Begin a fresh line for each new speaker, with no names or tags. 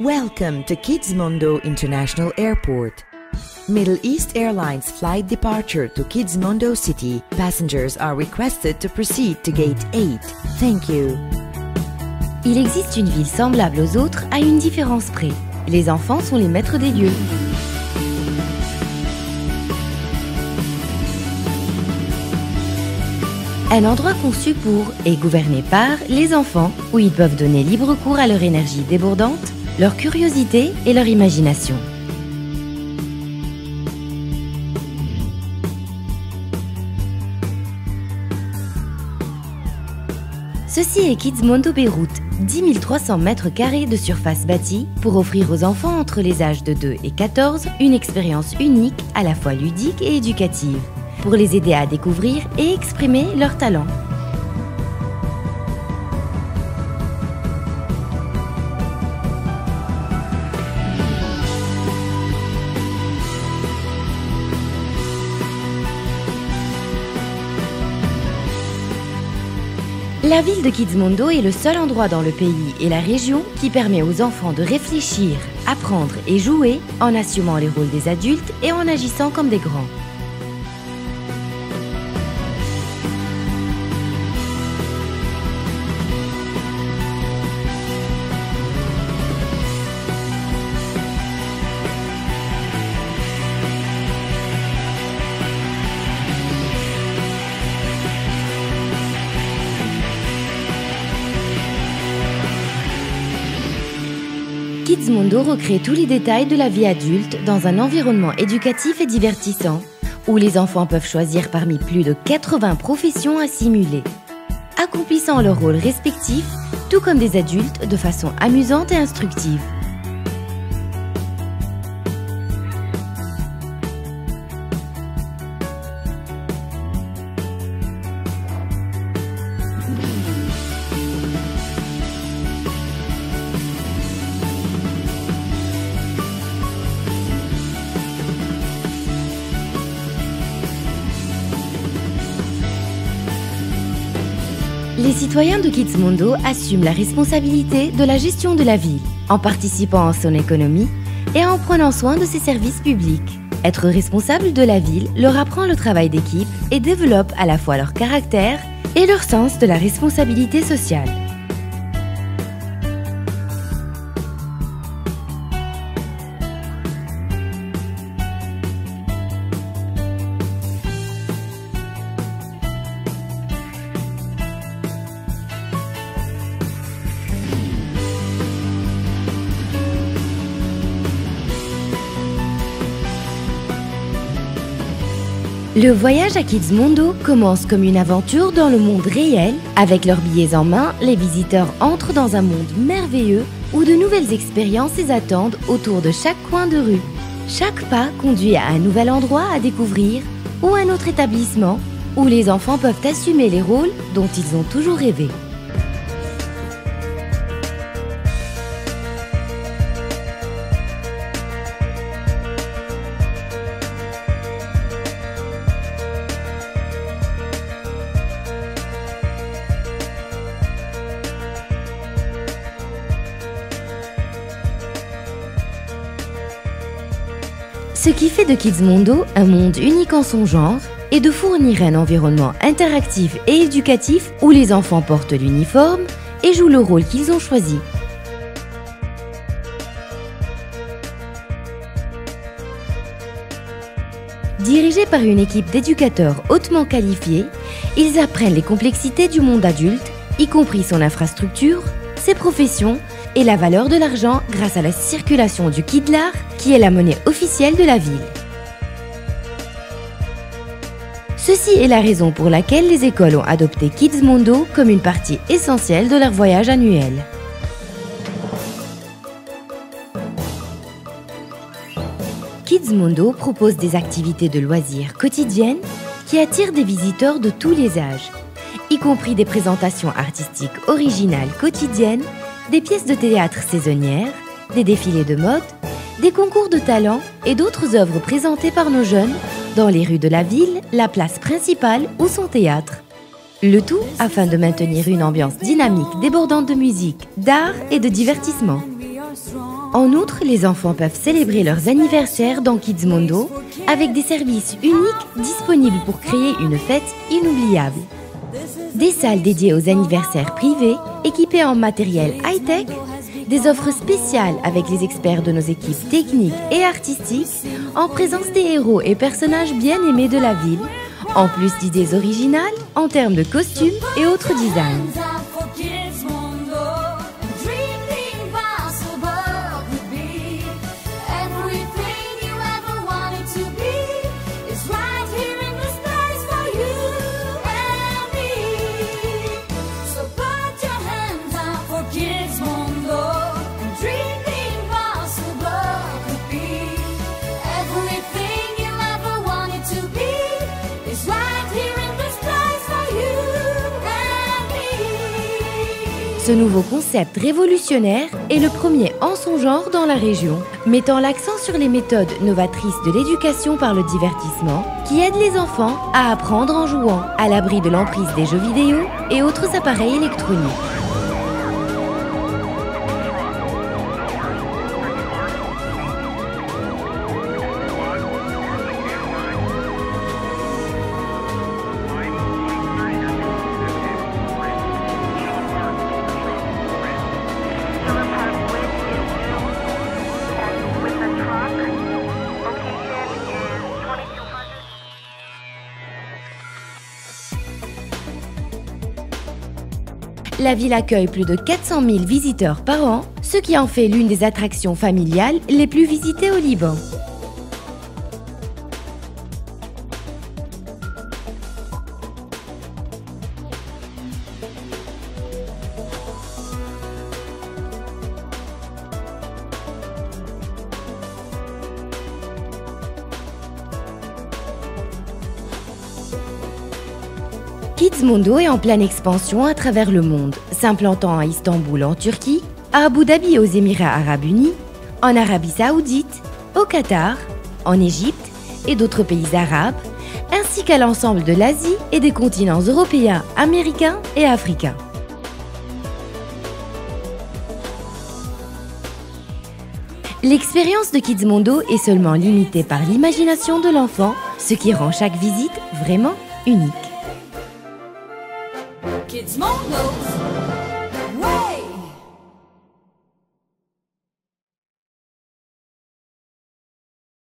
Welcome to Kidsmondo International Airport. Middle East Airlines flight departure to Kidsmondo City. Passengers are requested to proceed to gate 8. Thank you.
Il existe une ville semblable aux autres à une différence près. Les enfants sont les maîtres des lieux. Un endroit conçu pour et gouverné par les enfants, où ils peuvent donner libre cours à leur énergie débordante, leur curiosité et leur imagination. Ceci est Kidsmondo Beyrouth, 10 300 mètres carrés de surface bâtie pour offrir aux enfants entre les âges de 2 et 14 une expérience unique, à la fois ludique et éducative, pour les aider à découvrir et exprimer leurs talents. La ville de Kidsmondo est le seul endroit dans le pays et la région qui permet aux enfants de réfléchir, apprendre et jouer en assumant les rôles des adultes et en agissant comme des grands. Kidsmondo recrée tous les détails de la vie adulte dans un environnement éducatif et divertissant, où les enfants peuvent choisir parmi plus de 80 professions à simuler, accomplissant leurs rôles respectifs, tout comme des adultes, de façon amusante et instructive. Les citoyens de Kidsmondo assument la responsabilité de la gestion de la ville, en participant à son économie et en prenant soin de ses services publics. Être responsable de la ville leur apprend le travail d'équipe et développe à la fois leur caractère et leur sens de la responsabilité sociale. Le voyage à Kidsmondo commence comme une aventure dans le monde réel. Avec leurs billets en main, les visiteurs entrent dans un monde merveilleux où de nouvelles expériences les attendent autour de chaque coin de rue. Chaque pas conduit à un nouvel endroit à découvrir ou un autre établissement où les enfants peuvent assumer les rôles dont ils ont toujours rêvé. Ce qui fait de Kidsmondo un monde unique en son genre est de fournir un environnement interactif et éducatif où les enfants portent l'uniforme et jouent le rôle qu'ils ont choisi. Dirigés par une équipe d'éducateurs hautement qualifiés, ils apprennent les complexités du monde adulte, y compris son infrastructure, ses professions et la valeur de l'argent grâce à la circulation du Kidlar, qui est la monnaie officielle de la ville. Ceci est la raison pour laquelle les écoles ont adopté Kidsmondo comme une partie essentielle de leur voyage annuel. Kidsmondo propose des activités de loisirs quotidiennes qui attirent des visiteurs de tous les âges, y compris des présentations artistiques originales quotidiennes, des pièces de théâtre saisonnières, des défilés de mode, des concours de talent et d'autres œuvres présentées par nos jeunes dans les rues de la ville, la place principale ou son théâtre. Le tout afin de maintenir une ambiance dynamique débordante de musique, d'art et de divertissement. En outre, les enfants peuvent célébrer leurs anniversaires dans Kids Mondo avec des services uniques disponibles pour créer une fête inoubliable. Des salles dédiées aux anniversaires privés, équipées en matériel high-tech, des offres spéciales avec les experts de nos équipes techniques et artistiques, en présence des héros et personnages bien aimés de la ville, en plus d'idées originales en termes de costumes et autres designs. Ce nouveau concept révolutionnaire est le premier en son genre dans la région, mettant l'accent sur les méthodes novatrices de l'éducation par le divertissement qui aident les enfants à apprendre en jouant, à l'abri de l'emprise des jeux vidéo et autres appareils électroniques. La ville accueille plus de 400 000 visiteurs par an, ce qui en fait l'une des attractions familiales les plus visitées au Liban. Kids Mondo est en pleine expansion à travers le monde, s'implantant à Istanbul en Turquie, à Abu Dhabi aux Émirats Arabes Unis, en Arabie Saoudite, au Qatar, en Égypte et d'autres pays arabes, ainsi qu'à l'ensemble de l'Asie et des continents européens, américains et africains. L'expérience de Kids Mondo est seulement limitée par l'imagination de l'enfant, ce qui rend chaque visite vraiment unique.
Kids Mondo's way.